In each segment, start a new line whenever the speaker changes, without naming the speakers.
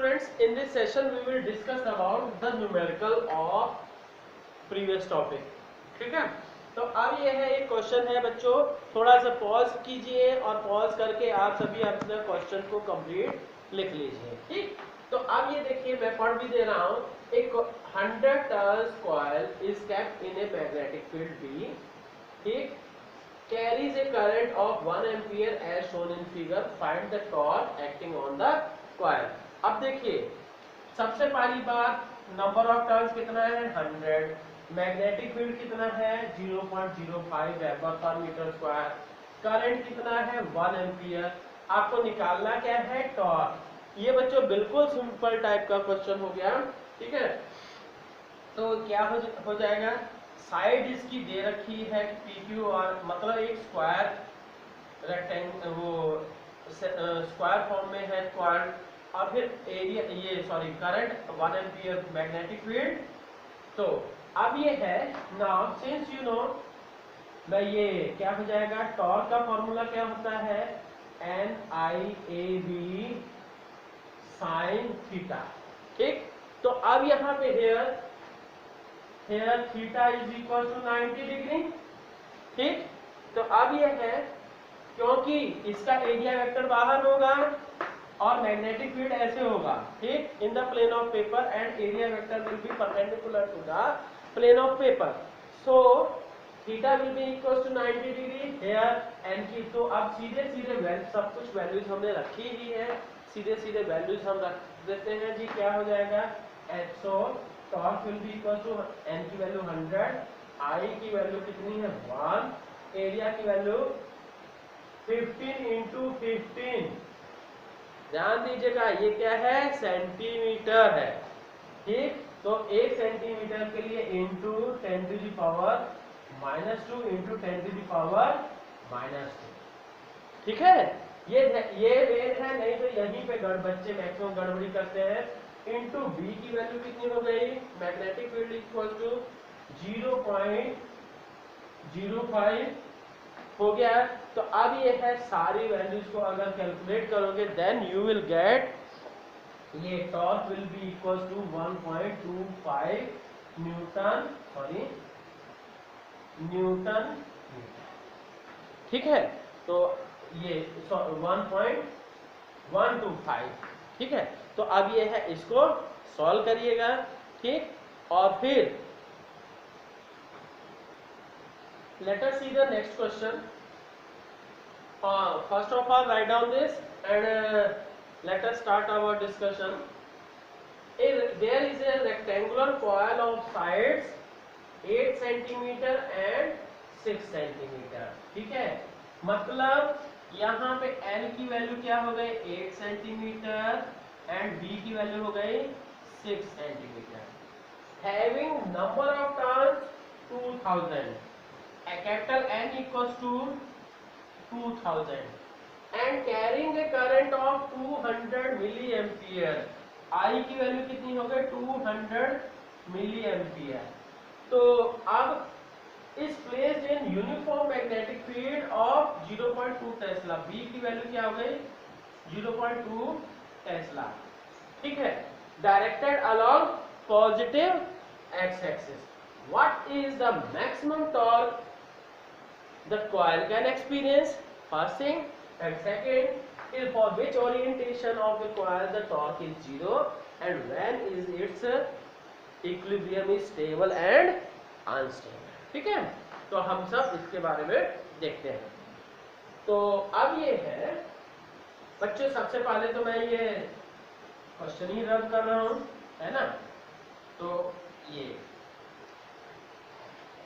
students, in this session we will discuss about the numerical of previous topic. ठीक है, तो अब ये है एक क्वेश्चन है बच्चों, थोड़ा सा पॉज कीजिए और पॉज करके आप सभी अपने क्वेश्चन को कंप्लीट लिख लीजिए. ठीक, तो अब ये देखिए मैं पढ़ भी दे रहा हूँ. एक 100 turns coil is kept in a magnetic field B. ठीक, carries a current of 1 ampere as shown in figure. Find the torque acting on the coil. अब देखिए सबसे पहली बात, नंबर ऑफ टर्न्स कितना है 100, मैग्नेटिक फील्ड कितना है 0.05 वेबर पर मीटर स्क्वायर, करंट कितना है 1 एम्पियर. आपको निकालना क्या है टॉर्क. ये बच्चों बिल्कुल सिंपल टाइप का क्वेश्चन हो गया. ठीक है, तो क्या हो जाएगा, साइड इसकी दे रखी है PQ और मतलब एक स्क्वायर रेक्टेंगल वो स्क्वायर फॉर्म में है स्क्वायर, और फिर एरिया ये करंट 1 एम्पियर मैग्नेटिक फील्ड. तो अब ये है नाउ सिंस यू नो मैं ये क्या हो जाएगा, टॉर्क का फॉर्मूला क्या होता है NIAB साइन थीटा. ठीक, तो अब यहाँ पे here theta is equal to 90 degree. ठीक, तो अब ये है क्योंकि इसका एरिया वेक्टर बाहर होगा और मैग्नेटिक फील्ड ऐसे होगा. ठीक, in the plane of paper and area vector will be perpendicular to the plane of paper. So theta will be equal to 90 degree here n की. तो अब सीधे सीधे सब कुछ वैल्यूज हमने रखी ही है, सीधे सीधे वैल्यूज हम रख देते हैं जी. क्या हो जाएगा so torque will be equal to n की वैल्यू 100, आई की वैल्यू कितनी है 1, एरिया की वैल्यू 15 इंटू 15. ध्यान दीजिएगा ये क्या है सेंटीमीटर है. ठीक, तो 1 सेंटीमीटर के लिए into 10 to the power -2 into 10 to the power -2. ठीक है, ये वेट है, नहीं तो यहीं पे बच्चे मैक्सिमम गड़बड़ी करते हैं. इंटू बी की वैल्यू कितनी हो गई, मैग्नेटिक फील्ड इक्वल टू 0.05 हो गया. तो अब ये है सारी वैल्यूज को अगर कैलकुलेट करोगे देन यू विल गेट ये torque will be equal to 1.25 newton. ठीक है, तो ये 1.125. ठीक है, तो अब ये है इसको सॉल्व करिएगा. ठीक, और फिर let us see the next question. First of all write down this and let us start our discussion. There is a rectangular coil of sides 8 centimeter and 6 centimeter. ठीक है, मतलब यहाँ पे L की वैल्यू क्या हो गई 8 सेंटीमीटर एंड B की वैल्यू हो गई 6 centimetre. Having number of turns 2000, a capital N equals to 2000 and carrying a current of 200 milliampere. I की वैल्यू कितनी हो गई 200 milliampere. तो अब is placed in uniform magnetic field of 0.2 Tesla. B की वैल्यू क्या हो गई 0.2 टेस्ला. ठीक है, directed along positive x axis. What is the maximum torque the coil can experience, first thing, and second is for which orientation of the coil the torque is 0 and when is its equilibrium is stable and unstable. ठीक है, तो हम सब इसके बारे में देखते हैं. तो अब ये है बच्चों, सबसे पहले तो मैं ये क्वेश्चन ही रब कर रहा हूं, है ना. तो ये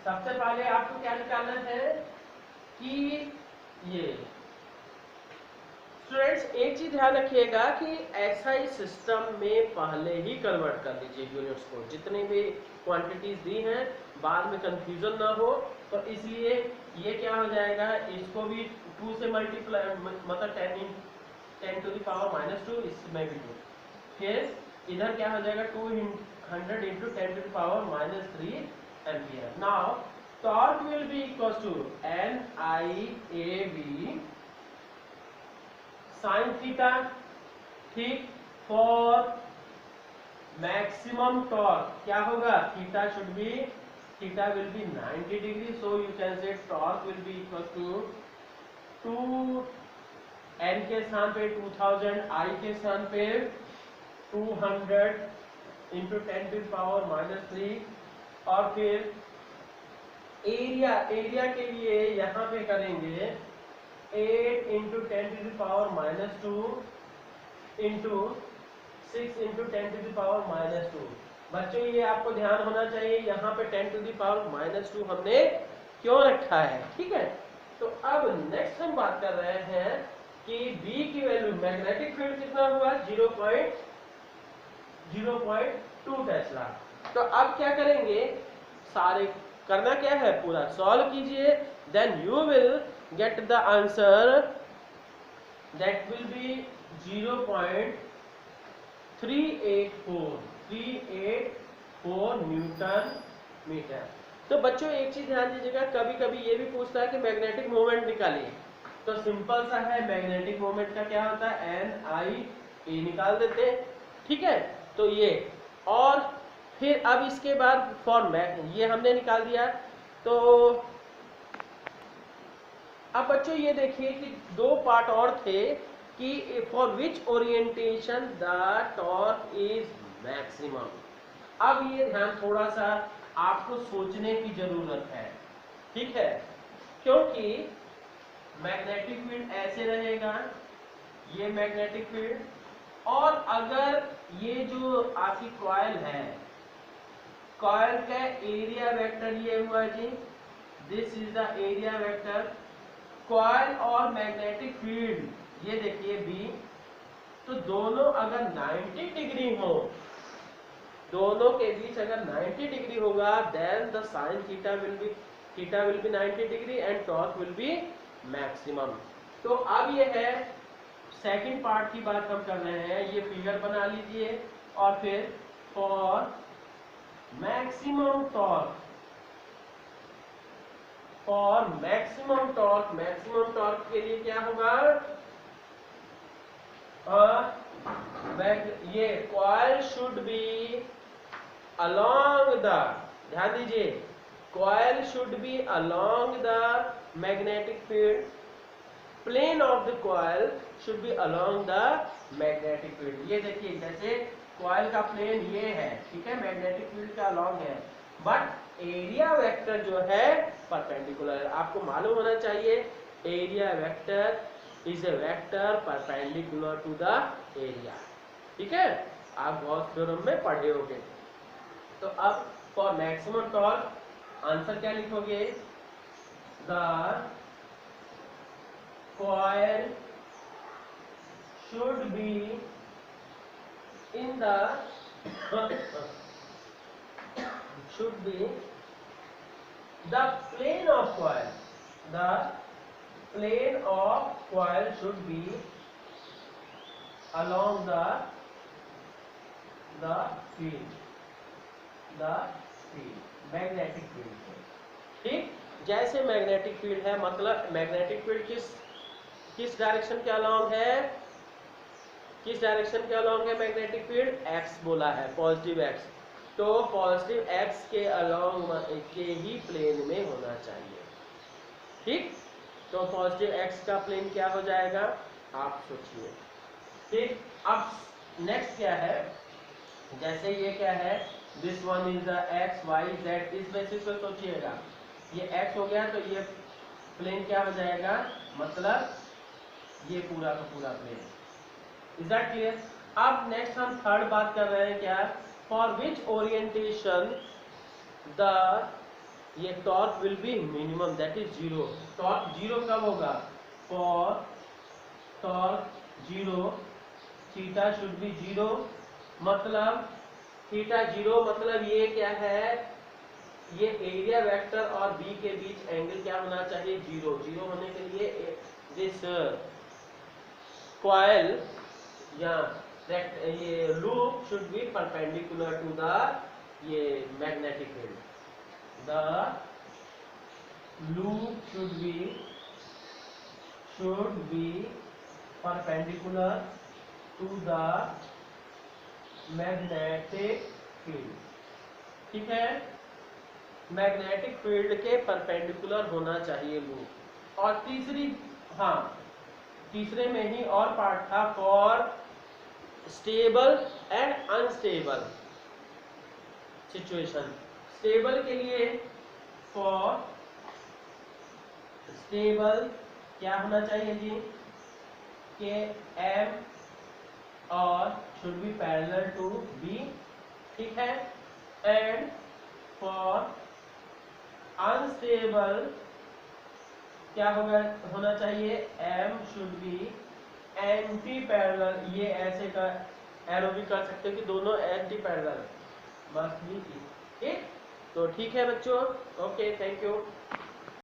सबसे पहले आपको क्या निकालना है कि ये स्टूडेंट्स एक चीज ध्यान रखिएगा कि SI सिस्टम में पहले ही कन्वर्ट कर लीजिए यूनिट्स को. जितनी भी क्वांटिटीज दी हैं बाद में कंफ्यूजन ना हो, तो इसलिए ये क्या हो जाएगा, इसको भी 2 से मल्टीप्लाई मतलब 10 टू द पावर -2, इसमें भी 2. फिर इधर क्या हो जाएगा 200 into 10 to the power -3 ampere. Now torque will be equal to NIAB sine theta. ठीक, फॉर मैक्सिमम टॉर्क क्या होगा, theta should be, theta will be 90 degree, so you can say torque will be equal to 2 n के स्थान पे 2000, i के स्थान पे 200 into 10⁻³ और फिर एरिया के लिए यहाँ पे करेंगे 8 इंटू 10⁻² इंटू 6 इंटू 10⁻²। बच्चों ये आपको ध्यान होना चाहिए, यहाँ पे 10⁻² हमने क्यों रखा है, ठीक है। तो अब नेक्स्ट हम बात कर रहे हैं कि B की वैल्यू, मैग्नेटिक फील्ड कितना हुआ 0.02 टेस्ला। तो अब क्या करेंगे, सारे करना क्या है, पूरा सॉल्व कीजिए, then you will get the answer that will be 0.384 newton metre. तो बच्चों एक चीज ध्यान दीजिएगा, कभी कभी ये भी पूछता है कि मैग्नेटिक मोमेंट निकालिए, तो सिंपल सा है, मैग्नेटिक मोमेंट का क्या होता है NIA निकाल देते हैं, ठीक है। तो ये, और फिर अब इसके बाद ये हमने निकाल दिया। तो अब बच्चों ये देखिए कि दो पार्ट और थे कि for which orientation the torque is maximum. अब ये ध्यान थोड़ा सा आपको सोचने की जरूरत है, ठीक है, क्योंकि मैग्नेटिक फील्ड ऐसे रहेगा, ये मैग्नेटिक फील्ड, और अगर ये जो आपकी कॉइल है, कॉइल का एरिया वेक्टर ये हुआ जी, this is the area vector, coil और मैग्नेटिक फील्ड ये देखिए B, तो दोनों अगर 90 डिग्री हो, दोनों के बीच अगर 90 डिग्री होगा, then the sine theta will be 90 degree and torque will be maximum. तो अब ये है सेकंड पार्ट की बात हम कर रहे हैं, ये फिगर बना लीजिए और फिर for maximum torque, maximum torque के लिए क्या होगा, ये coil should be along the, ध्यान दीजिए, coil should be along the magnetic field, plane of the coil should be along the magnetic field. ये देखिए जैसे कॉइल का प्लेन ये है, ठीक है, मैग्नेटिक फील्ड का अलोंग है, बट एरिया वेक्टर जो है परपेंडिकुलर है। आपको मालूम होना चाहिए area vector is a vector perpendicular to the area, ठीक है, आप गॉस थ्योरम में पढ़े होंगे। तो अब फॉर मैक्सिमम टॉर्क आंसर क्या लिखोगे, the coil should be in the should be the plane of coil, the plane of coil should be along the field, magnetic field। ठीक, जैसे मैग्नेटिक फील्ड है, मतलब मैग्नेटिक फील्ड किस direction के along है, किस डायरेक्शन के अलोंग है मैग्नेटिक फील्ड, x बोला है, पॉजिटिव x, तो पॉजिटिव x के अलोंग के ही प्लेन में होना चाहिए, ठीक। तो पॉजिटिव x का प्लेन क्या हो जाएगा, आप सोचिए, ठीक। अब नेक्स्ट क्या है, जैसे ये क्या है, this one is the x y z, इस बेसिस पे सोचिएगा, ये x हो गया तो ये प्लेन क्या हो जाएगा, मतलब ये पूरा का पूरा प्लेन। Is that clear. अब नेक्स्ट हम थर्ड बात कर रहे हैं, क्या, फॉर विच ओरिएंटेशन द ये torque will B minimum, that is zero. Torque zero कब होगा, for torque zero theta should B zero, मतलब थीटा जीरो, मतलब ये क्या है, ये एरिया वेक्टर और बी के बीच एंगल क्या होना चाहिए, जीरो। जीरो होने के लिए दिस कॉइल या ये loop should be perpendicular to the ये magnetic field, the loop should be perpendicular to the magnetic field, ठीक है, मैग्नेटिक फील्ड के परपेंडिकुलर होना चाहिए वो। और तीसरी, हाँ, तीसरे में ही और पार्ट था for stable and unstable situation. Stable के लिए, फॉर स्टेबल क्या होना चाहिए जी, के एम और should be parallel to B, ठीक है। एंड फॉर अनस्टेबल क्या होना चाहिए, M should be anti parallel, ये ऐसे का एरो भी कर सकते हो कि दोनों एंटी पैरेलल मस्ट बी, ठीक। तो ठीक है बच्चों, ओके, थैंक यू।